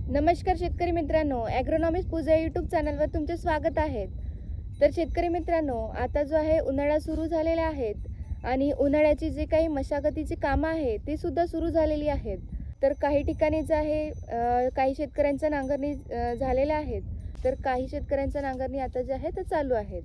नमस्कार शेतकरी मित्रांनो, ॲग्रोनॉमिक्स पूजा यूट्यूब चॅनलवर तुमचे स्वागत आहे। तर शेतकरी मित्रांनो, आता जो आहे उन्हाळा सुरू झालेला आहेत आणि उन्हाळ्याची जे काही मशागतीची कामं आहे ती सुद्धा सुरू झालेली आहेत। तर काही ठिकाणी जे आहे काही शेतकऱ्यांच्या नांगरणी झालेल्या आहेत, तर काही शेतकऱ्यांच्या नांगरणी आता जे आहे ते चालू आहेत।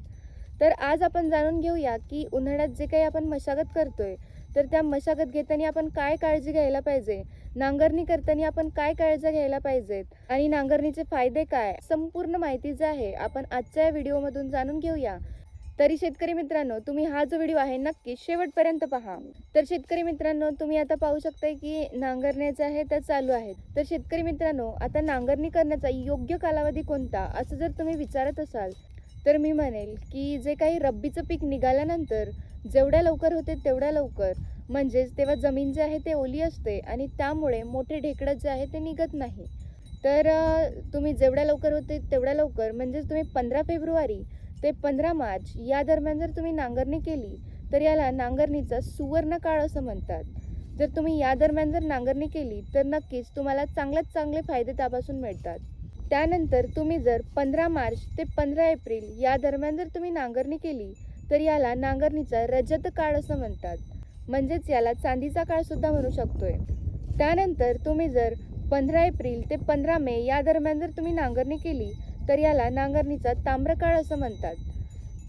तर आज आपण जाणून घेऊया की उन्हाळ्यात जे काही आपण मशागत करतोय तर त्या मशागत घेताना आपण काय काळजी घ्यायला पाहिजे, नांगरणी करताना आपण काय काळजी घ्यायला पाहिजेत आणि नांगरणीचे फायदे काय, संपूर्ण माहिती जी आहे आपण आजच्या या व्हिडिओमधून जाणून घेऊया। तरी शेतकरी मित्रांनो, तुम्ही हा जो व्हिडिओ आहे नक्की शेवटपर्यंत पहा। तर शेतकरी मित्रांनो, तुम्ही आता पाहू शकताय की नांगरण्याचे आहे त्या चालू आहेत। तर शेतकरी मित्रांनो, आता नांगरणी करण्याचा योग्य कालावधी कोणता असं जर तुम्ही विचारत असाल तर मी म्हणेल की जे काही रब्बीचं पीक निघाल्यानंतर जेवढ्या लवकर होते तेवढ्या लवकर, म्हणजेच तेव्हा जमीन जी आहे ते ओली असते आणि त्यामुळे मोठे ढेकळं जे आहे ते निघत नाही। तर तुम्ही जेवढ्या लवकर होते तेवढ्या लवकर, म्हणजेच तुम्ही 15 फेब्रुवारी ते 15 मार्च या दरम्यान जर तुम्ही नांगरणी केली तर याला नांगरणीचा सुवर्ण काळ असं म्हणतात। जर तुम्ही या दरम्यान जर नांगरणी केली तर नक्कीच तुम्हाला चांगल्यात चांगले फायदे त्यापासून मिळतात। त्यानंतर तुम्ही जर 15 मार्च ते 15 एप्रिल या दरम्यान जर तुम्ही नांगरणी केली तर याला नांगरणीचा रजत काळ असं म्हणतात, म्हणजेच याला चांदीचा काळ सुद्धा म्हणू शकतोय। त्यानंतर तुम्ही जर 15 एप्रिल ते 15 मे या दरम्यान जर तुम्ही नांगरणी केली तर याला नांगरणीचा ताम्रकाळ असं म्हणतात।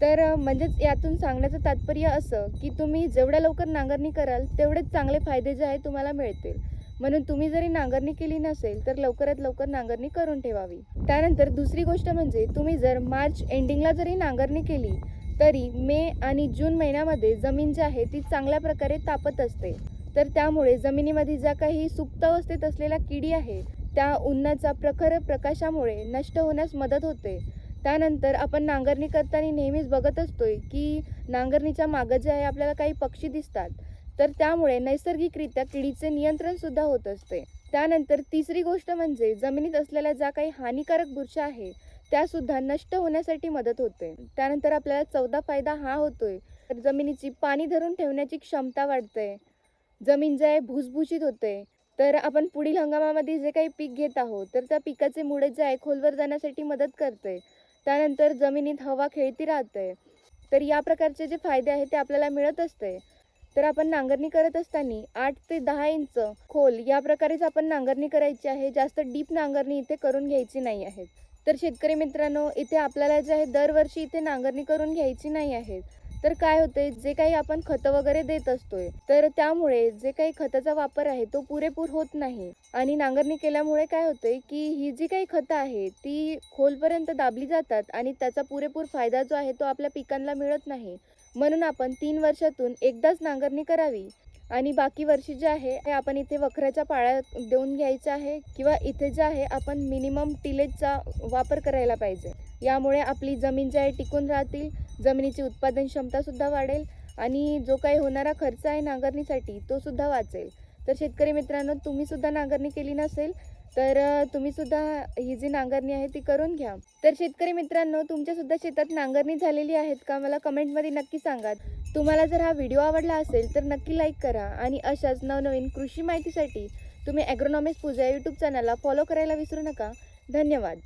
तर म्हणजेच यातून सांगण्याचं तात्पर्य असं की तुम्ही जेवढ्या लवकर नांगरणी कराल तेवढेच चांगले फायदे जे आहे तुम्हाला मिळतील, म्हणून तुम्ही जरी नांगरणी केली नसेल तर लवकरात लवकर नांगरणी करून ठेवावी। त्यानंतर दुसरी गोष्ट म्हणजे तुम्ही जर मार्च एंडिंगला जरी नांगरणी केली तरी मे आणि जून महिन्यामध्ये जमीन जी आहे ती चांगल्या प्रकारे तापत असते। तर त्यामुळे जमिनीमध्ये ज्या काही सुप्त अवस्थेत असलेल्या किडी आहे त्या उन्हाच्या प्रखर प्रकाशामुळे नष्ट होण्यास मदत होते। त्यानंतर आपण नांगरणी करताना नेहमीच बघत असतोय की नांगरणीच्या मागे जे आहे आपल्याला काही पक्षी दिसतात, तर त्यामुळे नैसर्गिकरित्या किडीचे नियंत्रण सुद्धा होत असते। त्यानंतर तिसरी गोष्ट म्हणजे जमिनीत असलेल्या ज्या काही हानिकारक बुरशी आहे त्या सुद्धा नष्ट होण्यासाठी मदत होते। त्यानंतर आपल्याला चौथा फायदा हा होतोय तर जमिनीची पाणी धरून ठेवण्याची क्षमता वाढते, जमीन जे आहे भुसभुशीत होते। तर आपण पुढील हंगामामध्ये जे काही पीक घेत आहोत तर त्या पिकाचे मुळे जे आहे खोलवर जाण्यासाठी मदत करते। त्यानंतर जमिनीत हवा खेळती राहते। तर या प्रकारचे जे फायदे आहेत ते आपल्याला मिळत असते। तर आपण नांगरणी करत असताना 8 ते 10 इंच खोल या प्रकारेच आपण नांगरणी करायची आहे, जास्त डीप नांगरणी इथे करून घ्यायची नाही आहे। तर शेतकरी मित्रांनो, इथे आपल्याला जे आहे दरवर्षी इथे नांगरणी करून घ्यायची नाही आहे। तर काय होते, जे काही आपण खतं वगैरे देत असतोय तर त्यामुळे जे काही खताचा वापर आहे तो पुरेपूर होत नाही आणि नांगरणी केल्यामुळे काय होते की ही जी काही खतं आहे ती खोलपर्यंत दाबली जातात आणि त्याचा पुरेपूर फायदा जो आहे तो आपल्या पिकांना मिळत नाही। म्हणून आपण 3 वर्षातून एकदाच नांगरणी करावी आणि बाकी वर्षी जे आहे हे आपण इथे वखराच्या पाळ्या देऊन घ्यायच्या आहे किंवा इथे जे आहे आपण मिनिमम टिलेजचा वापर करायला पाहिजे। यामुळे आपली जमीन जी आहे टिकून राहतील, जमिनीची उत्पादन क्षमता सुद्धा वाढेल आणि जो काही होणारा खर्च आहे नांगरणीसाठी तो सुद्धा वाचेल। तर शेतकरी मित्रांनो, तुम्ही सुद्धा नांगरणी केली नसेल तर तुम्ही सुद्धा ही जी नांगरणी आहे ती करून घ्या। तर शेतकरी मित्रांनो, तुमच्या सुद्धा शेतात नांगरणी झालेली आहेत का मला कमेंटमध्ये नक्की सांगा। तुम्हाला जर हा व्हिडिओ आवडला असेल तर नक्की लाईक करा आणि अशाच नवनवीन कृषी माहितीसाठी तुम्ही ॲग्रोनॉमिक्स पूजा यूट्यूब चॅनलला फॉलो करायला विसरू नका। धन्यवाद।